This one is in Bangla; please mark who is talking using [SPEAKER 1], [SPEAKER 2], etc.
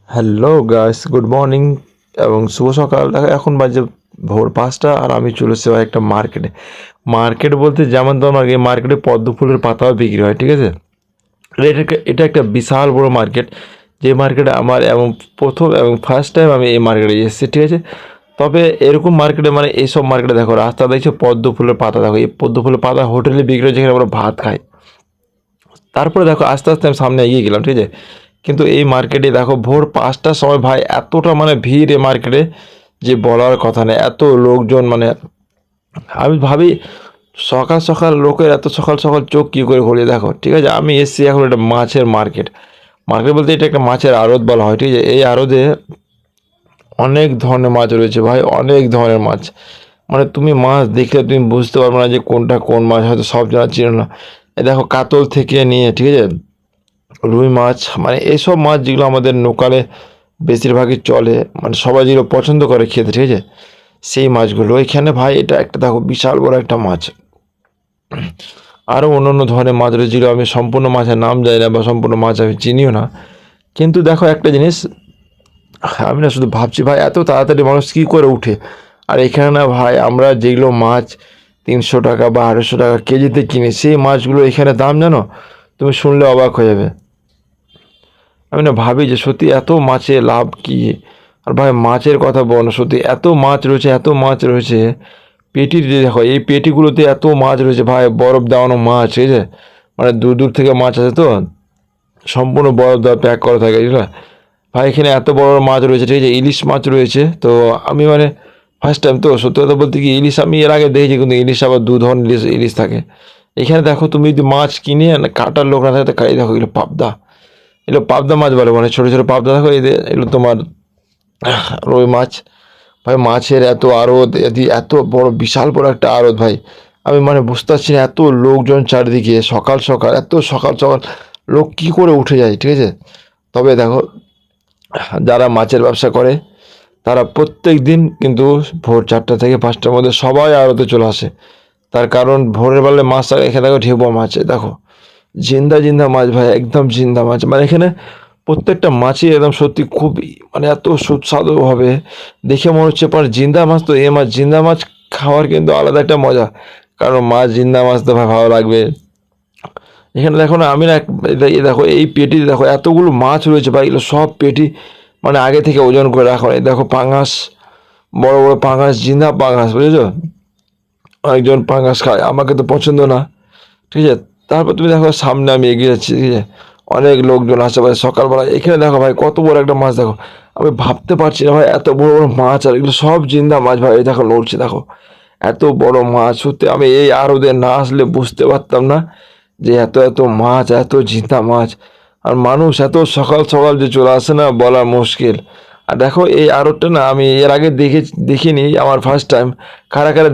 [SPEAKER 1] হ্যালো গাইস, গুড মর্নিং এবং শুভ সকাল। দেখো এখন বাজে ভোর 5টা আর আমি চলে এসেছি ভাই একটা মার্কেটে। মার্কেট বলতে যেমন তোমার এই মার্কেটে পদ্ম ফুলের পাতাও বিক্রি হয়, ঠিক আছে। এটা একটা বিশাল বড় মার্কেট, যে মার্কেটে আমার এবং প্রথম এবং ফার্স্ট টাইম আমি এই মার্কেটে এসেছি, ঠিক আছে। তবে এরকম মার্কেটে মানে এইসব মার্কেটে দেখো রাস্তা দেখছো পদ্ম ফুলের পাতা, দেখো এই পদ্ম ফুলের পাতা হোটেলে বিক্রি হয় যেখানে আমরা ভাত খাই। তারপরে দেখো আস্তে আস্তে আমি সামনে এগিয়ে গেলাম, ঠিক আছে। কিন্তু এই মার্কেটে দেখো ভোর 5টার সময় ভাই এতটা মানে ভিড় এই মার্কেটে যে বলার কথা নেই, এত লোকজন মানে আমি ভাবি সকাল সকাল লোকের এত সকাল সকাল চোখ কী করে খুলে দেখো, ঠিক আছে। আমি এসছি এখন একটা মাছের মার্কেট। মার্কেট বলতে এটা একটা মাছের আড়ত বলা হয়, ঠিক আছে। এই আড়তে অনেক ধরনের মাছ রয়েছে ভাই, অনেক ধরনের মাছ। মানে তুমি মাছ দেখলে তুমি বুঝতে পারবে না যে কোনটা কোন মাছ, হয়তো সব জানা ছিল না। এই দেখো কাতল থেকে নিয়ে, ঠিক আছে, রুই মাছ, মানে এইসব মাছ যেগুলো আমাদের লোকালে বেশিরভাগই চলে, মানে সবাই যেগুলো পছন্দ করে খেতে, ঠিক আছে, সেই মাছগুলো এখানে ভাই। এটা একটা দেখো বিশাল বড় একটা মাছ। আরও অন্য অন্য ধরনের মাছ রয়েছে যেগুলো আমি সম্পূর্ণ মাছের নাম জানি না বা সম্পূর্ণ মাছ আমি চিনিও না। কিন্তু দেখো একটা জিনিস, আমি না শুধু ভাবছি ভাই এত তাড়াতাড়ি মানুষ কী করে উঠে। আর এখানে না ভাই আমরা যেগুলো মাছ 300 টাকা বা 250 টাকা কেজিতে কিনি, সেই মাছগুলো এখানে দাম জানো, তুমি শুনলে অবাক হয়ে যাবে। আমি না ভাবি যে সত্যি এত মাছে লাভ কি। আর ভাই মাছের কথা বলো না, সত্যি এত মাছ রয়েছে, এত মাছ রয়েছে। পেটি দেখো, এই পেটিগুলোতে এত মাছ রয়েছে ভাই, বরফ দেওয়ানো মাছ, ঠিক আছে। মানে দূর দূর থেকে মাছ আছে তো, সম্পূর্ণ বরফ দেওয়া প্যাক করা থাকে, বুঝলা। ভাই এখানে এত বড় বড় মাছ রয়েছে, ঠিক আছে, ইলিশ মাছ রয়েছে। তো আমি মানে ফার্স্ট টাইম তো, সত্যি কথা বলতে কি, ইলিশ আমি এর আগে দেখেছি, কিন্তু ইলিশ আবার দু ধরনের ইলিশ ইলিশ থাকে। এখানে দেখো তুমি যদি মাছ কিনে কাটার লোক না থাকে তো খাই, দেখো এগুলো পাবদা, এগুলো পাবদা মাছ বলে, মানে ছোটো ছোটো পাবদা দেখো, এগুলো তোমার রুই মাছ। ভাই মাছের এত আড়ত, এত বড় বিশাল বড় একটা আড়ত ভাই। আমি মানে বুঝতে পারছি না, এত লোকজন চারিদিকে, সকাল সকাল এত সকাল সকাল লোক কী করে উঠে যায়, ঠিক আছে। তবে দেখো যারা মাছের ব্যবসা করে তারা প্রত্যেক দিন কিন্তু ভোর 4টা থেকে 5টার মধ্যে সবাই আড়তে চলে আসে। তার কারণ ভোরের বেলায় মাছ থাকে, এখানে দেখো ঢেউয়া মাছ, দেখো জিন্দা জিন্দা মাছ ভাই, একদম জিন্দা মাছ। মানে এখানে প্রত্যেকটা মাছই একদম সত্যি খুবই মানে এত সুস্বাদু হবে, দেখে মনে হচ্ছে পার জিন্দা মাছ। তো এই মাছ জিন্দা মাছ খাওয়ার কিন্তু আলাদা একটা মজা, কারণ মাছ জিন্দা মাছ তো ভাই ভালো লাগবে। এখানে দেখো না, আমি না দেখো এই পেটি দেখো এতগুলো মাছ রয়েছে ভাই, এগুলো সব পেটি মানে আগে থেকে ওজন করে রাখা হয়। দেখো পাঙাশ, বড় বড় পাঙাশ, জিন্দা পাঙাশ, বুঝেছো। অনেকজন পাঙাশ খায়, আমাকে তো পছন্দ না, ঠিক আছে। তারপর তুমি দেখো সামনে আমি এগিয়ে যাচ্ছি, ঠিক আছে, অনেক লোকজন আশেপাশে সকালবেলা। এখানে দেখো ভাই কত বড় একটা মাছ, দেখো আমি ভাবতে পারছি না ভাই, এত বড় বড় মাছ, আর এগুলো সব জিন্দা মাছ ভাই। এই দেখো নড়ছে, দেখো এত বড় মাছ। সত্যি আমি এই আড়তে না আসলে বুঝতে পারতাম না যে এত এত মাছ, এত জিন্দা মাছ। আর মানুষ এত সকাল সকাল যে চলে আসে না, বলা মুশকিল। আর দেখো এই আড়তটা না আমি এর আগে দেখিনি, আমার ফার্স্ট টাইম। কারা কারা